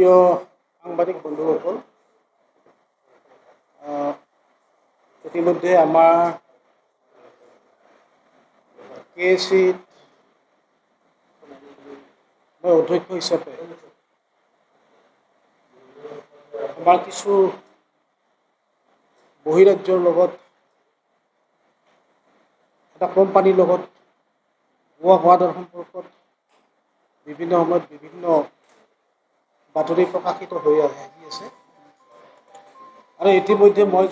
প্ৰিয় সাংবাদিক বন্ধুসকল, ইতিমধ্যে আমাৰ KACত মই অধ্যক্ষ হিচাপে আমাৰ কিছু বহিৰাজ্যৰ লগত এটা কোম্পানীৰ লগত হোৱাদাৰ সম্পৰ্কত বিভিন্ন সময়ত বিভিন্ন বাতৰি প্ৰকাশিত হৈ আহি আছে। আৰু ইতিমধ্যে মই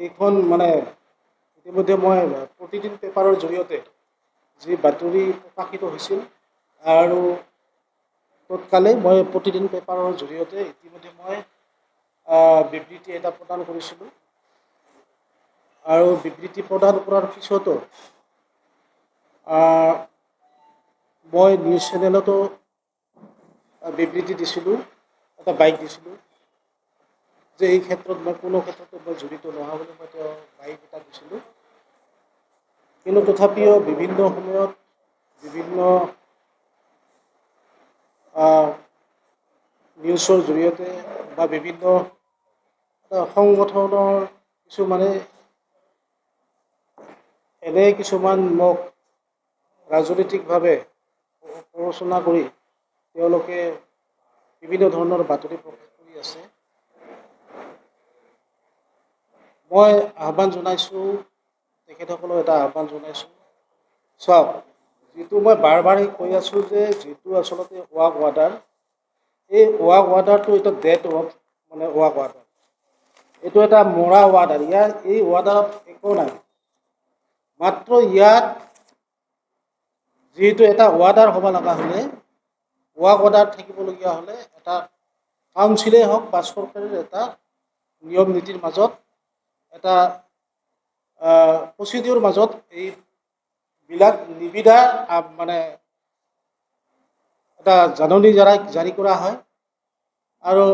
এইখন ইতিমধ্যে মই প্ৰতিদিন পেপাৰৰ জৰিয়তে যি বাতৰি প্ৰকাশিত হৈছিল আৰু তৎকালে মই প্ৰতিদিন পেপাৰৰ জৰিয়তে ইতিমধ্যে মই বিবৃতি এটা প্ৰদান কৰিছিলোঁ। আৰু বিবৃতি প্ৰদান কৰাৰ পিছতো মই নিউজ চেনেলতো বিবৃতি দিছিলোঁ, এটা বাইক দিছিলোঁ যে এই ক্ষেত্ৰত মই কোনো ক্ষেত্ৰতে মই জড়িত নোহোৱা বুলি মই তেওঁ বাইক এটা দিছিলোঁ। কিন্তু তথাপিও বিভিন্ন সময়ত বিভিন্ন নিউজৰ জৰিয়তে বা বিভিন্ন সংগঠনৰ কিছুমানে কিছুমান মোক ৰাজনৈতিকভাৱে প্ৰৰোচনা কৰি তেওঁলোকে বিভিন্ন ধৰণৰ বাতৰি প্ৰকাশ কৰি আছে। মই আহ্বান জনাইছোঁ, তেখেতসকলক এটা আহ্বান জনাইছোঁ, চাওক, যিটো মই বাৰ বাৰ কৈ আছোঁ যে যিটো আচলতে ৱাক ৱাটাৰ, এই ৱাক ৱাটাৰটো এটা ডেড ৱাক ৱাটাৰ, এইটো এটা মৰা ৱাটাৰ। এই ৱাটাৰত একো নাই, মাত্ৰ ইয়াত যিহেতু এটা ৱাটাৰ হ'ব লগা হ'লে, ৱাক ৱাটাৰ থাকিবলগীয়া হ'লে এটা কাউন্সিলেই হওক বা চৰকাৰৰ এটা নিয়ম নীতিৰ মাজত এটা প্ৰচিডিউৰ মাজত এইবিলাক নিবিদা এটা জাননী জাৰি কৰা হয় আৰু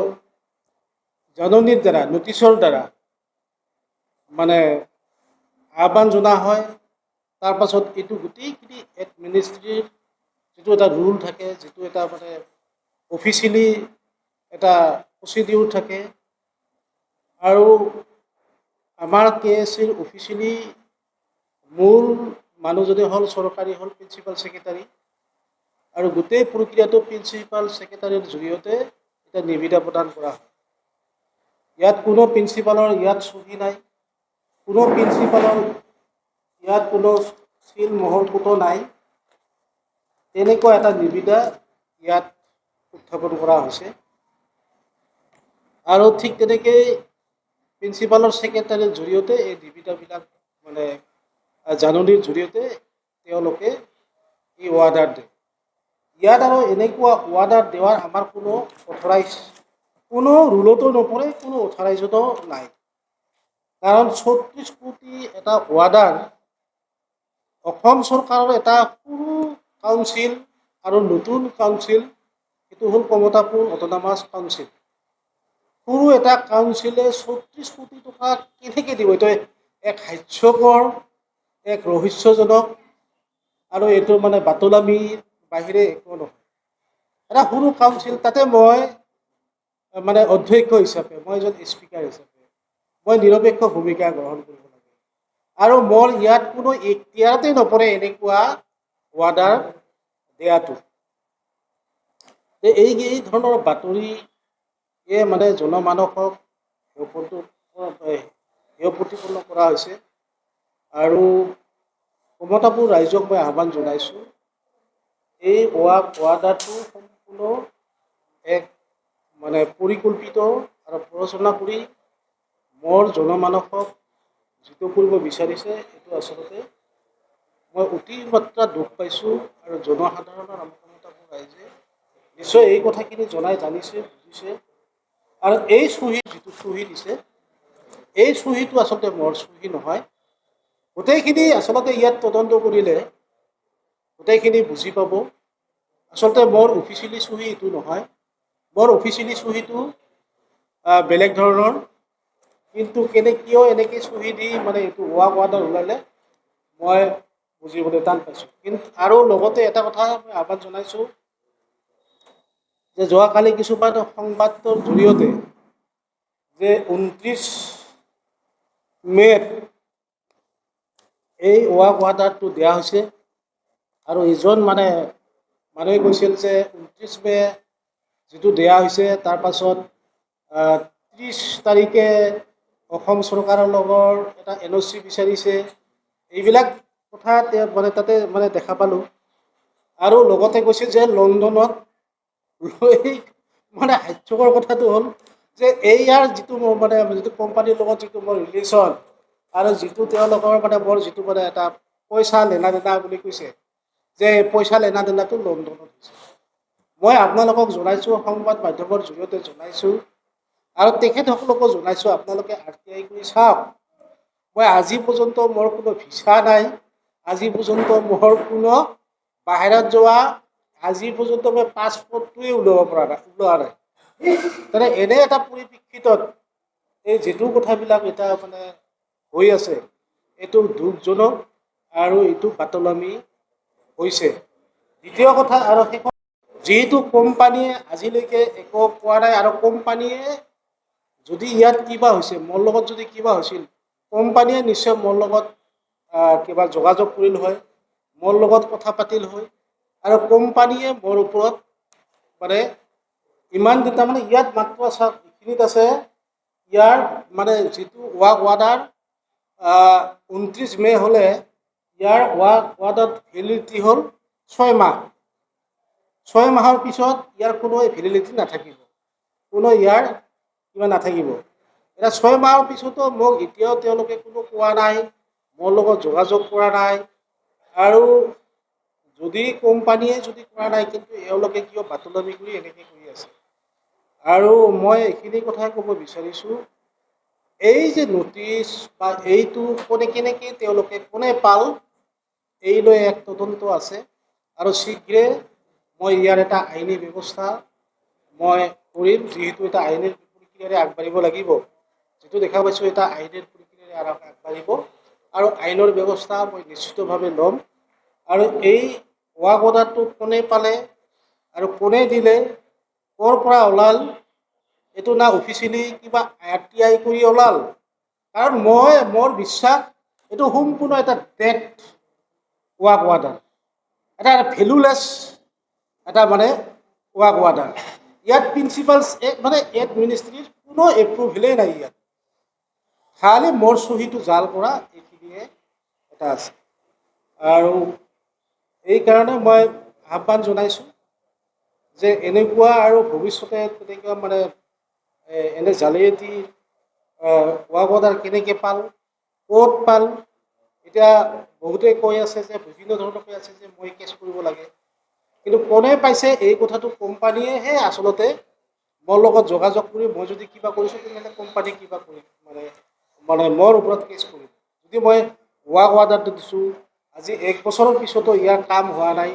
জাননীৰ দ্বাৰা, নটিচৰ দ্বাৰা আহ্বান জনোৱা হয়। তাৰ পাছত এইটো গোটেইখিনি এডমিনিষ্ট্ৰিৰ যিটো এটা ৰুল থাকে, যিটো এটা অফিচিয়েলি এটা প্ৰচিডিউৰ থাকে। আৰু আমাৰ KACৰ অফিচিয়েলি মূল মানুহজনে হ'ল চৰকাৰী হ'ল প্ৰিন্সিপাল ছেক্ৰেটাৰী, আৰু গোটেই প্ৰক্ৰিয়াটো প্ৰিন্সিপাল ছেক্ৰেটাৰীৰ জৰিয়তে এটা নিবিদা প্ৰদান কৰা হয়। ইয়াত কোনো প্ৰিন্সিপালৰ ইয়াত চহী নাই, কোনো প্ৰিন্সিপালৰ ইয়াত কোনো চিল মোহৰ ফুটো নাই, তেনেকুৱা এটা নিবিদা ইয়াত উত্থাপন কৰা হৈছে। আৰু ঠিক তেনেকেই প্ৰিন্সিপালৰ ছেক্ৰেটাৰীৰ জৰিয়তে এই নিবিদাবিলাক জাননীৰ জৰিয়তে তেওঁলোকে এই ৱাৰ্ডাৰ দিয়ে। ইয়াত আৰু এনেকুৱা ৱাৰ্ডাৰ দেৱাৰ আমাৰ কোনো ৰুলতো নপৰে, কোনো অথৰাইজতো নাই। কাৰণ ৩৬ কোটি এটা ৱাৰ্ডাৰ অসম চৰকাৰৰ এটা সৰু কাউন্সিল আৰু নতুন কাউন্সিল, সেইটো হ'ল কমতাপুৰ অট'নমাছ কাউন্সিল। সৰু এটা কাউন্সিলে ৩৬ কোটি টকা কেনেকৈ দিব? এইটো এক হাস্যকৰ, এক ৰহস্যজনক, আৰু এইটো বাতলামিৰ বাহিৰে একো নহয়। এটা সৰু কাউন্সিল, তাতে মই অধ্যক্ষ হিচাপে, মই এজন স্পীকাৰ হিচাপে মই নিৰপেক্ষ ভূমিকা গ্ৰহণ কৰিব লাগে। আৰু মোৰ ইয়াত কোনো এখতিয়াৰতে নপৰে এনেকুৱা ৱাৰ্ডাৰ দিয়াটো। এই ধৰণৰ বাতৰিয়ে জনমানসক প্ৰতিপন্ন কৰা হৈছে। আৰু কমতাপুৰ ৰাইজক মই আহ্বান জনাইছোঁ, এই ৱাৰ্ডাৰটো সম্পূৰ্ণ এক পৰিকল্পিত আৰু প্ৰৰোচনা কৰি মোৰ জনমানসক যিটো কৰিব বিচাৰিছে, এইটো আচলতে মই অতিমাত্ৰা দুখ পাইছোঁ। আৰু জনসাধাৰণৰ কমতাপুৰ ৰাইজে নিশ্চয় এই কথাখিনি জানিছে, বুজিছে। আৰু এই যিটো চহী দিছে, এই চহীটো আচলতে মোৰ চহী নহয়। গোটেইখিনি আচলতে ইয়াত তদন্ত কৰিলে গোটেইখিনি বুজি পাব। আচলতে মোৰ অফিচিয়েলি চহী এইটো নহয়, মোৰ অফিচিয়েলি চহীটো বেলেগ ধৰণৰ। কিন্তু কিয় এনেকৈ চহী দি মানে এইটো ৱাক ৱাৰ্ডাৰ ওলালে মই বুজিবলৈ টান পাইছোঁ। কিন্তু আৰু লগতে এটা কথা মই আহ্বান জনাইছোঁ যে যোৱাকালি কিছুমান সংবাদৰ জৰিয়তে যে 29 মে'ত এই ৱাক ৱাৰ্ডাৰটো দিয়া হৈছে আৰু ইজন মানুহে কৈছিল যে 29 মে যিটো দিয়া হৈছে তাৰ পাছত 30 তাৰিখে অসম চৰকাৰৰ লগৰ এটা NOC বিচাৰিছে, এইবিলাক কথা তাতে দেখা পালোঁ। আৰু লগতে কৈছিল যে লণ্ডনত হাস্যকৰ কথাটো হ'ল যে এইয়াৰ যিটো কোম্পানীৰ লগত যিটো মোৰ ৰিলেশ্যন আৰু যিটো তেওঁলোকৰ মোৰ যিটো এটা পইচা লেনা দেনা বুলি কৈছে যে পইচা লেনা দেনাটো লণ্ডনত হৈছে। মই আপোনালোকক জনাইছোঁ, সংবাদ মাধ্যমৰ জৰিয়তে জনাইছোঁ আৰু তেখেতসকলকো জনাইছোঁ, আপোনালোকে RTI কৰি চাওক। মই আজি পৰ্যন্ত মোৰ কোনো ভিছা নাই, আজি পৰ্যন্ত মোৰ কোনো বাহিৰত যোৱা, আজি পৰ্যন্ত মই পাছপৰ্টটোৱে ওলোৱা নাই। মানে এনে এটা পৰিপ্ৰেক্ষিতত এই যিটো কথাবিলাক এতিয়া হৈ আছে, এইটো দুখজনক আৰু এইটো পাতলামি হৈছে। দ্বিতীয় কথা, আৰু শেষত যিহেতু কোম্পানীয়ে আজিলৈকে একো কোৱা নাই, আৰু কোম্পানীয়ে যদি ইয়াত কিবা হৈছে, মোৰ লগত যদি কিবা হৈছিল, কোম্পানীয়ে নিশ্চয় মোৰ লগত কিবা যোগাযোগ কৰিল হয়, মোৰ লগত কথা পাতিল হয়, আৰু কোম্পানীয়ে মোৰ ওপৰত ইমান দুটা ইয়াত মাত্ৰ এইখিনিত আছে, ইয়াৰ যিটো ৱাক ৱাৰ্ডাৰ 29 মে' হ'লে ইয়াৰ ৱাক ৱাৰ্ডাৰ ভেলিডিটি হ'ল 6 মাহ। 6 মাহৰ পিছত ইয়াৰ কোনো ভেলিডিটি নাথাকিব, কোনো ইয়াৰ কিবা নাথাকিব। এতিয়া 6 মাহৰ পিছতো মোক এতিয়াও তেওঁলোকে কোনো কোৱা নাই, মোৰ লগত যোগাযোগ কৰা নাই। আৰু যদি কোম্পানীয়ে যদি কৰা নাই, কিন্তু এওঁলোকে কিয় বাতলামি কৰি এনেকৈ কৰি আছে। আৰু মই এইখিনি কথাই ক'ব বিচাৰিছোঁ, এই যে নটিচ বা এইটো কেনেকৈ তেওঁলোকে কোনে পাল, এই লৈ এক তদন্ত আছে আৰু শীঘ্ৰে মই ইয়াৰ এটা আইনী ব্যৱস্থা মই কৰিম। যিহেতু এটা আইনী প্ৰক্ৰিয়াৰে আগবাঢ়িব লাগিব, যিটো দেখা পাইছোঁ এটা আইনী প্ৰক্ৰিয়াৰে আগবাঢ়িব আৰু আইনৰ ব্যৱস্থা মই নিশ্চিতভাৱে ল'ম। আৰু এই ৱাক ৱাৰ্ডাৰটো কোনে পালে আৰু কোনে দিলে, ক'ৰ পৰা ওলাল, এইটো না অফিচিয়েলি কিবা RTI কৰি ওলাল, কাৰণ মোৰ বিশ্বাস এইটো সম্পূৰ্ণ এটা ডেড ৱাক ৱাৰ্ডাৰ, এটা ভেলুলেছ এটা ৱাক ৱাৰ্ডাৰ। ইয়াত প্ৰিন্সিপালছ এক মিনিষ্ট্ৰীৰ কোনো এপ্ৰুভেলেই নাই ইয়াত, খালি মোৰ চহীটো জাল কৰা এইখিনিয়ে এটা আছে। আৰু এইকাৰণে মই আহ্বান জনাইছোঁ যে এনেকুৱা আৰু ভৱিষ্যতে তেনেকুৱা এনে জালিয়াতি ৱাক ৱাৰ্ডাৰ কেনেকৈ পাল, ক'ত পাল। এতিয়া বহুতে কৈ আছে যে বিভিন্ন ধৰণৰ কৈ আছে যে মই কেছ কৰিব লাগে, কিন্তু কোনে পাইছে এই কথাটো কোম্পানীয়েহে আচলতে মোৰ লগত যোগাযোগ কৰি, মই যদি কিবা কৰিছোঁ তেনেহ'লে কোম্পানীয়ে কিবা কৰিম মোৰ ওপৰত কেছ কৰিম। যদি মই ৱাক ৱাৰ্ডাৰটো দিছোঁ, আজি 1 বছৰৰ পিছতো ইয়াৰ কাম হোৱা নাই,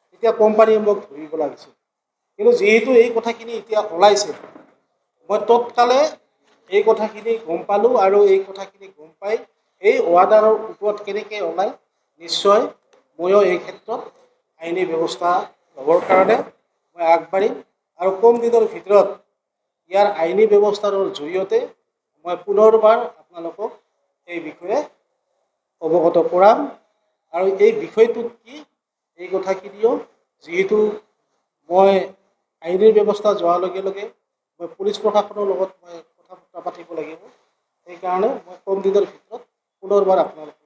তেতিয়া কোম্পানীয়ে মোক ধৰিব লাগিছিল। কিন্তু যিহেতু এই কথাখিনি এতিয়া ওলাইছে, মই তৎকালে এই কথাখিনি গম পালোঁ, আৰু এই কথাখিনি গম পাই এই ৱাৰ্ডাৰৰ ওপৰত কেনেকৈ ওলাই নিশ্চয় ময়ো এই ক্ষেত্ৰত আইনী ব্যৱস্থা ল'বৰ কাৰণে মই আগবাঢ়িম। আৰু কম দিনৰ ভিতৰত ইয়াৰ আইনী ব্যৱস্থাৰ জৰিয়তে মই পুনৰবাৰ আপোনালোকক এই বিষয়ে অৱগত কৰাম। আৰু এই বিষয়টোত কি, এই কথাখিনিও যিহেতু মই আইনী ব্যৱস্থা যোৱাৰ লগে লগে মই পুলিচ প্ৰশাসনৰ লগত মই কথা বতৰা পাতিব লাগিব, সেইকাৰণে মই কম দিনৰ ভিতৰত পুনৰবাৰ আপোনালোকক